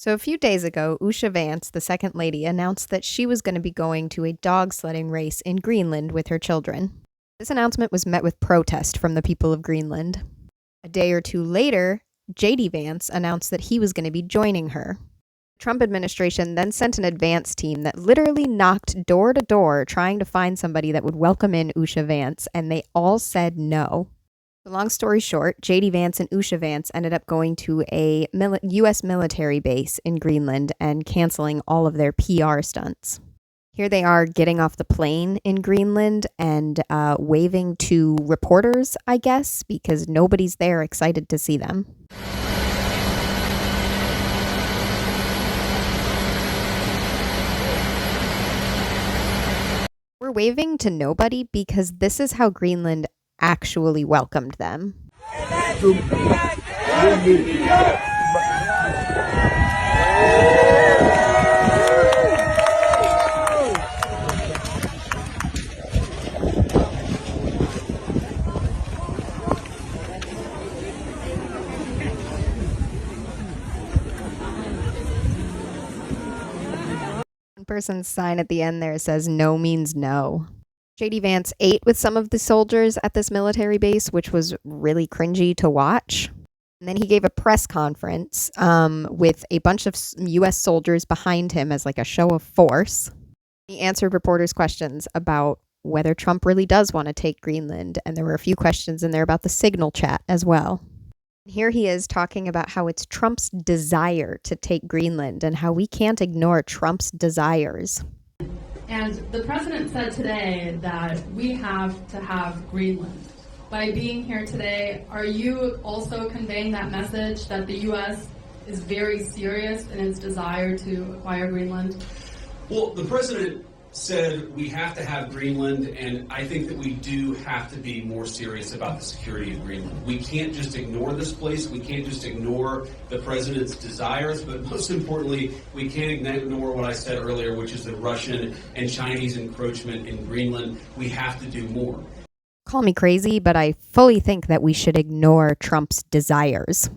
So a few days ago, Usha Vance, the second lady, announced that she was going to be going to a dog sledding race in Greenland with her children. This announcement was met with protest from the people of Greenland. A day or two later, J.D. Vance announced that he was going to be joining her. The Trump administration then sent an advance team that literally knocked door to door trying to find somebody that would welcome in Usha Vance, and they all said no. Long story short, J.D. Vance and Usha Vance ended up going to a U.S. military base in Greenland and canceling all of their PR stunts. Here they are getting off the plane in Greenland and waving to reporters, I guess, because nobody's there excited to see them. We're waving to nobody because this is how Greenland actually welcomed them. One person's sign at the end there says no means no. J.D. Vance ate with some of the soldiers at this military base, which was really cringy to watch. And then he gave a press conference with a bunch of U.S. soldiers behind him as like a show of force. He answered reporters' questions about whether Trump really does want to take Greenland, and there were a few questions in there about the Signal chat as well. Here he is talking about how it's Trump's desire to take Greenland and how we can't ignore Trump's desires. And the president said today that we have to have Greenland. By being here today, are you also conveying that message that the U.S. is very serious in its desire to acquire Greenland? Well, the president said we have to have Greenland, and I think that we do have to be more serious about the security of Greenland. We can't just ignore this place. We can't just ignore the president's desires, but most importantly, we can't ignore what I said earlier, which is the Russian and Chinese encroachment in Greenland. We have to do more. Call me crazy, but I fully think that we should ignore Trump's desires.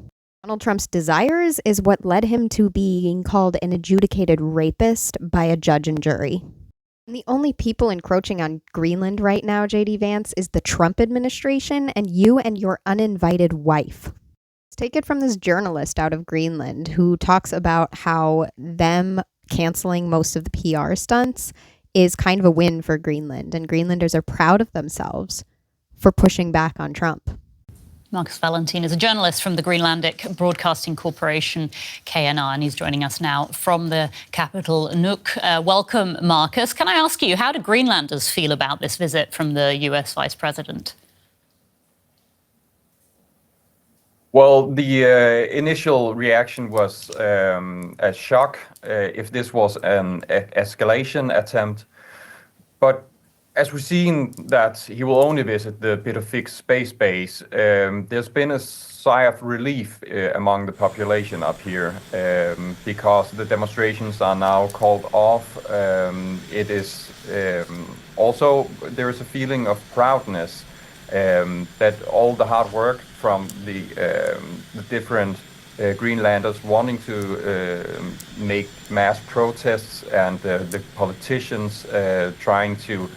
Donald Trump's desires is what led him to being called an adjudicated rapist by a judge and jury. And the only people encroaching on Greenland right now, J.D. Vance, is the Trump administration and you and your uninvited wife. Let's take it from this journalist out of Greenland who talks about how them canceling most of the PR stunts is kind of a win for Greenland, and Greenlanders are proud of themselves for pushing back on Trump. Marcus Valentin is a journalist from the Greenlandic Broadcasting Corporation, KNR, and he's joining us now from the capital, Nuuk. Welcome, Marcus. Can I ask you, how do Greenlanders feel about this visit from the US Vice President? Well, the initial reaction was a shock if this was an escalation attempt. But as we've seen that he will only visit the Pituffik Space Base, there's been a sigh of relief among the population up here because the demonstrations are now called off. It is also, there is a feeling of proudness that all the hard work from the different Greenlanders wanting to make mass protests and the politicians trying to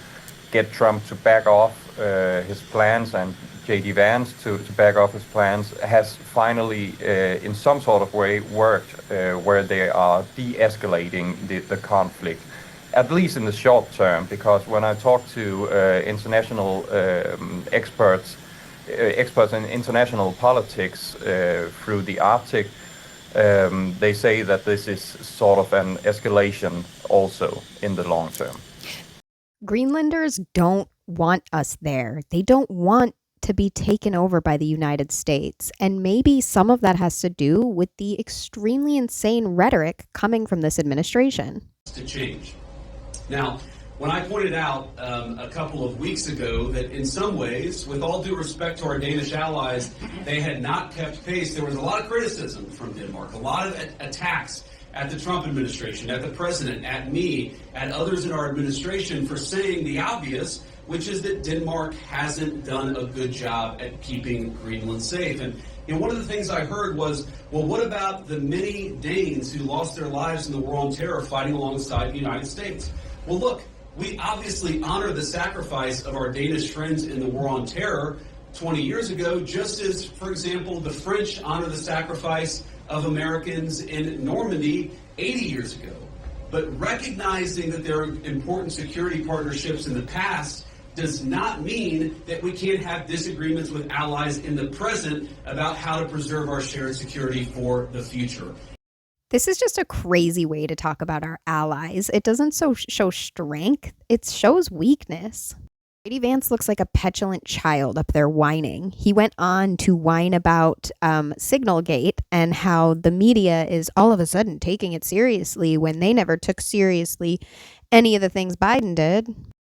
get Trump to back off his plans and J.D. Vance to back off his plans has finally, in some sort of way, worked where they are de-escalating the conflict, at least in the short term, because when I talk to international experts in international politics through the Arctic, they say that this is sort of an escalation also in the long term. Greenlanders don't want us there. They don't want to be taken over by the United States. And maybe some of that has to do with the extremely insane rhetoric coming from this administration. To change. Now, when I pointed out a couple of weeks ago that in some ways, with all due respect to our Danish allies, they had not kept pace, there was a lot of criticism from Denmark, a lot of attacks at the Trump administration, at the president, at me, at others in our administration for saying the obvious, which is that Denmark hasn't done a good job at keeping Greenland safe. And And one of the things I heard was, well, what about the many Danes who lost their lives in the war on terror fighting alongside the United States? Well, look, we obviously honor the sacrifice of our Danish friends in the war on terror 20 years ago, just as, for example, the French honor the sacrifice of Americans in Normandy 80 years ago. But recognizing that there are important security partnerships in the past does not mean that we can't have disagreements with allies in the present about how to preserve our shared security for the future. This is just a crazy way to talk about our allies. It doesn't show strength, it shows weakness. J.D. Vance looks like a petulant child up there whining. He went on to whine about Signalgate and how the media is all of a sudden taking it seriously when they never took seriously any of the things Biden did. He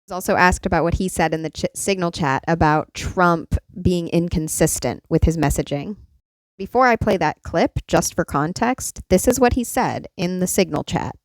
was also asked about what he said in the Signal chat about Trump being inconsistent with his messaging. Before I play that clip, just for context, this is what he said in the Signal chat.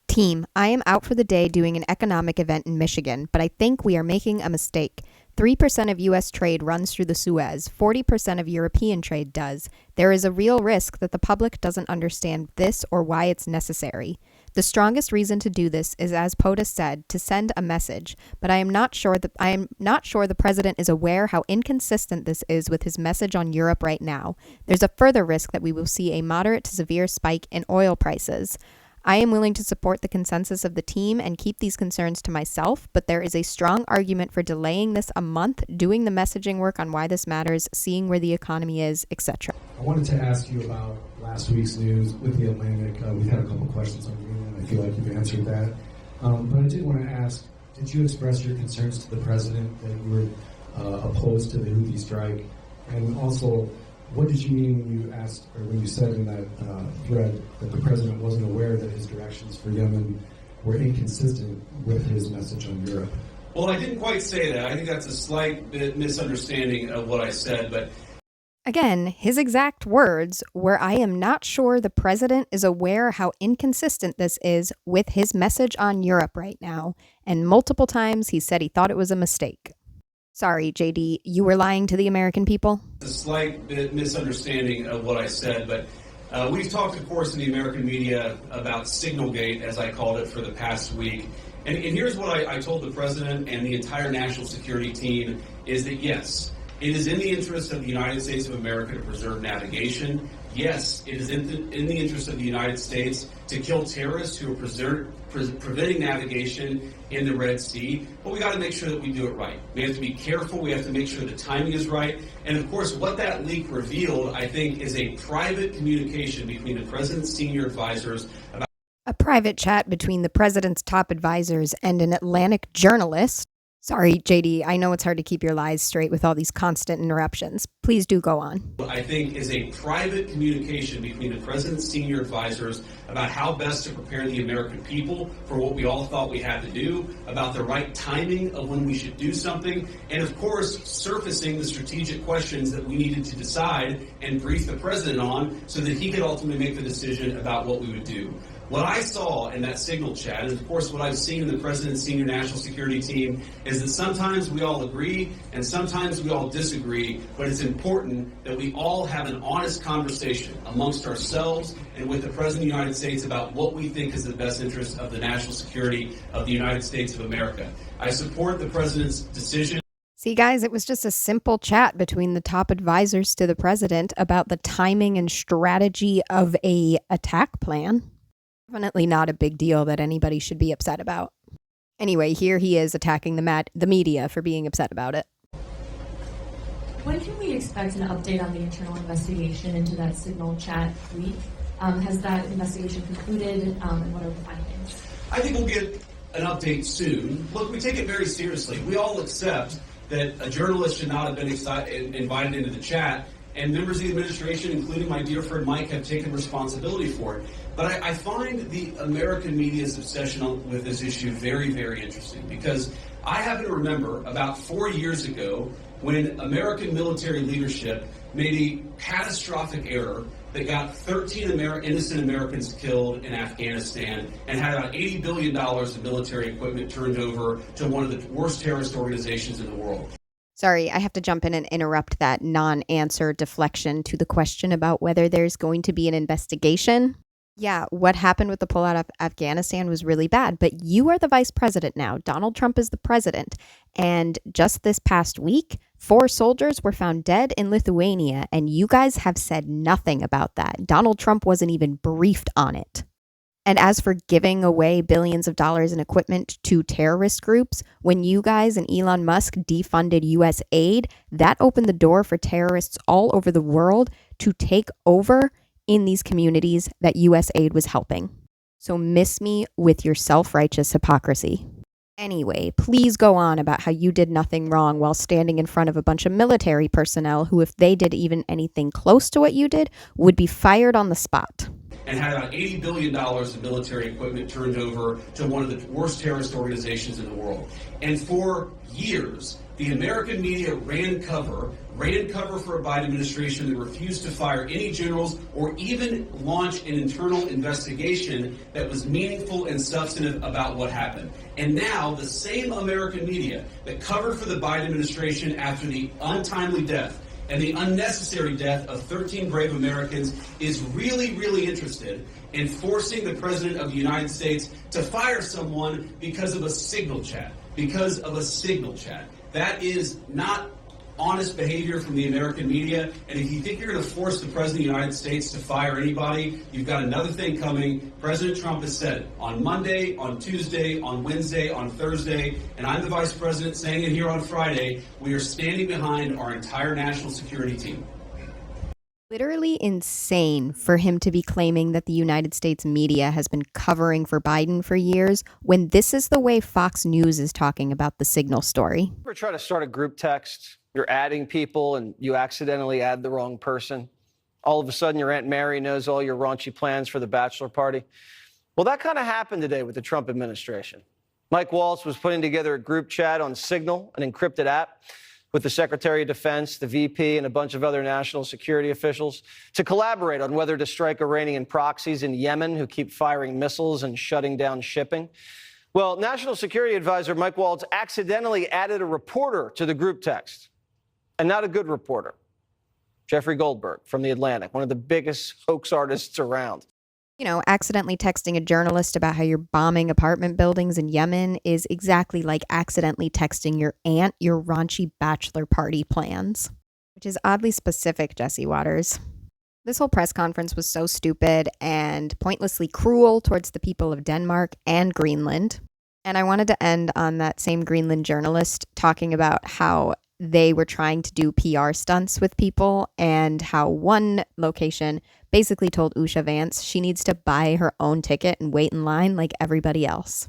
Team, I am out for the day doing an economic event in Michigan, but I think we are making a mistake. 3% of U.S. trade runs through the Suez. 40% of European trade does. There is a real risk that the public doesn't understand this or why it's necessary. The strongest reason to do this is, as POTUS said, to send a message, but I am not sure the president is aware how inconsistent this is with his message on Europe right now. There's a further risk that we will see a moderate to severe spike in oil prices. I am willing to support the consensus of the team and keep these concerns to myself, but there is a strong argument for delaying this a month, doing the messaging work on why this matters, seeing where the economy is, etc. I wanted to ask you about last week's news with the Atlantic. We've had a couple questions on Greenland. I feel like you've answered that. But I did want to ask, did you express your concerns to the president that you were opposed to the Houthi strike? And also, what did you mean when you asked, or when you said in that thread that the president wasn't aware that his directions for Yemen were inconsistent with his message on Europe? Well, I didn't quite say that. I think that's a slight bit misunderstanding of what I said, but again, his exact words were, I am not sure the president is aware how inconsistent this is with his message on Europe right now. And multiple times he said he thought it was a mistake. Sorry, JD, you were lying to the American people? a slight bit misunderstanding of what I said, but we've talked, of course, in the American media about Signalgate, as I called it, for the past week. And here's what I told the president and the entire national security team is that, yes, it is in the interest of the United States of America to preserve navigation. Yes, it is in the interest of the United States to kill terrorists who are preventing navigation in the Red Sea. But we got to make sure that we do it right. We have to be careful. We have to make sure the timing is right. And of course, what that leak revealed, I think, is a private communication between the president's senior advisors about a private chat between the president's top advisors and an Atlantic journalist. Sorry, JD, I know it's hard to keep your lies straight with all these constant interruptions. Please do go on. What I think is a private communication between the president's senior advisors about how best to prepare the American people for what we all thought we had to do, about the right timing of when we should do something, and of course, surfacing the strategic questions that we needed to decide and brief the president on so that he could ultimately make the decision about what we would do. What I saw in that Signal chat, and of course what I've seen in the president's senior national security team, is that sometimes we all agree and sometimes we all disagree, but it's important that we all have an honest conversation amongst ourselves and with the President of the United States about what we think is the best interest of the national security of the United States of America. I support the president's decision. See, guys, it was just a simple chat between the top advisors to the president about the timing and strategy of a attack plan. Definitely not a big deal that anybody should be upset about. Anyway, here he is attacking the media for being upset about it. When can we expect an update on the internal investigation into that Signal chat leak? Has that investigation concluded, and what are the findings? I think we'll get an update soon. Look, we take it very seriously. We all accept that a journalist should not have been invited into the chat, and members of the administration, including my dear friend Mike, have taken responsibility for it. But I find the American media's obsession with this issue very, very interesting, because I happen to remember about 4 years ago when American military leadership made a catastrophic error that got 13 innocent Americans killed in Afghanistan and had about $80 billion of military equipment turned over to one of the worst terrorist organizations in the world. Sorry, I have to jump in and interrupt that non-answer deflection to the question about whether there's going to be an investigation. Yeah, what happened with the pullout of Afghanistan was really bad, but you are the vice president now. Donald Trump is the president. And just this past week, 4 soldiers were found dead in Lithuania, and you guys have said nothing about that. Donald Trump wasn't even briefed on it. And as for giving away billions of dollars in equipment to terrorist groups, when you guys and Elon Musk defunded US aid, that opened the door for terrorists all over the world to take over in these communities that US aid was helping. So miss me with your self-righteous hypocrisy. Anyway, please go on about how you did nothing wrong while standing in front of a bunch of military personnel who, if they did even anything close to what you did, would be fired on the spot. And had about $80 billion of military equipment turned over to one of the worst terrorist organizations in the world. And for years, the American media ran cover for a Biden administration that refused to fire any generals or even launch an internal investigation that was meaningful and substantive about what happened. And now the same American media that covered for the Biden administration after the untimely death and the unnecessary death of 13 brave Americans is really, really interested in forcing the President of the United States to fire someone because of a signal chat. That is not honest behavior from the American media. And if you think you're going to force the President of the United States to fire anybody, you've got another thing coming. President Trump has said it on Monday, on Tuesday, on Wednesday, on Thursday, and I'm the Vice President saying it here on Friday. We are standing behind our entire national security team. Literally insane for him to be claiming that the United States media has been covering for Biden for years when this is the way Fox News is talking about the Signal story. Ever try to start a group text? You're adding people and you accidentally add the wrong person. All of a sudden, your Aunt Mary knows all your raunchy plans for the bachelor party. Well, that kind of happened today with the Trump administration. Mike Waltz was putting together a group chat on Signal, an encrypted app, with the Secretary of Defense, the VP, and a bunch of other national security officials to collaborate on whether to strike Iranian proxies in Yemen who keep firing missiles and shutting down shipping. Well, National Security Advisor Mike Waltz accidentally added a reporter to the group text, and not a good reporter. Jeffrey Goldberg from The Atlantic, one of the biggest hoax artists around. You know, accidentally texting a journalist about how you're bombing apartment buildings in Yemen is exactly like accidentally texting your aunt your raunchy bachelor party plans, which is oddly specific, Jesse Waters. This whole press conference was so stupid and pointlessly cruel towards the people of Denmark and Greenland. And I wanted to end on that same Greenland journalist talking about how they were trying to do PR stunts with people and how one location basically told Usha Vance she needs to buy her own ticket and wait in line like everybody else.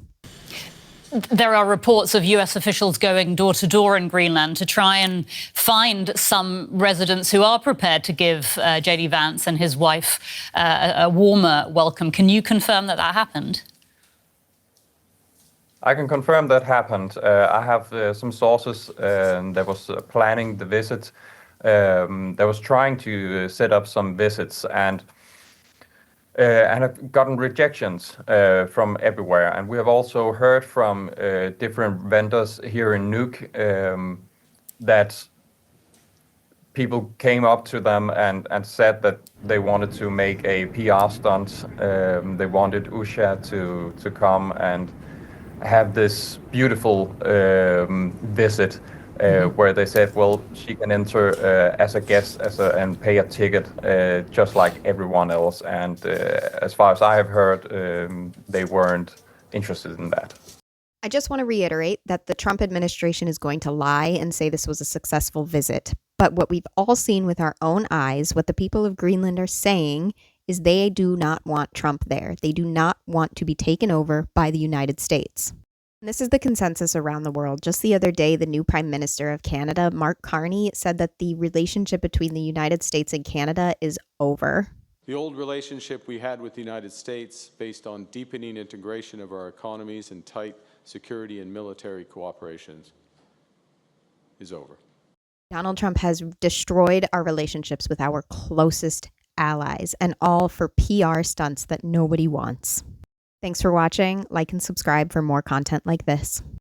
There are reports of US officials going door to door in Greenland to try and find some residents who are prepared to give J.D. Vance and his wife a warmer welcome. Can you confirm that that happened? I can confirm that happened. I have some sources that was planning the visit, that was trying to set up some visits, and have gotten rejections from everywhere. And we have also heard from different vendors here in Nuuk that people came up to them and said that they wanted to make a PR stunt. They wanted Usha to come and have this beautiful visit where they said, well, she can enter as a guest and pay a ticket just like everyone else. And as far as I have heard, they weren't interested in that. I just want to reiterate that the Trump administration is going to lie and say this was a successful visit. But what we've all seen with our own eyes, what the people of Greenland are saying is they do not want Trump there. They do not want to be taken over by the United States. And this is the consensus around the world. Just the other day, the new Prime Minister of Canada, Mark Carney, said that the relationship between the United States and Canada is over. The old relationship we had with the United States, based on deepening integration of our economies and tight security and military cooperations, is over. Donald Trump has destroyed our relationships with our closest allies, and all for PR stunts that nobody wants. Thanks for watching. Like and subscribe for more content like this.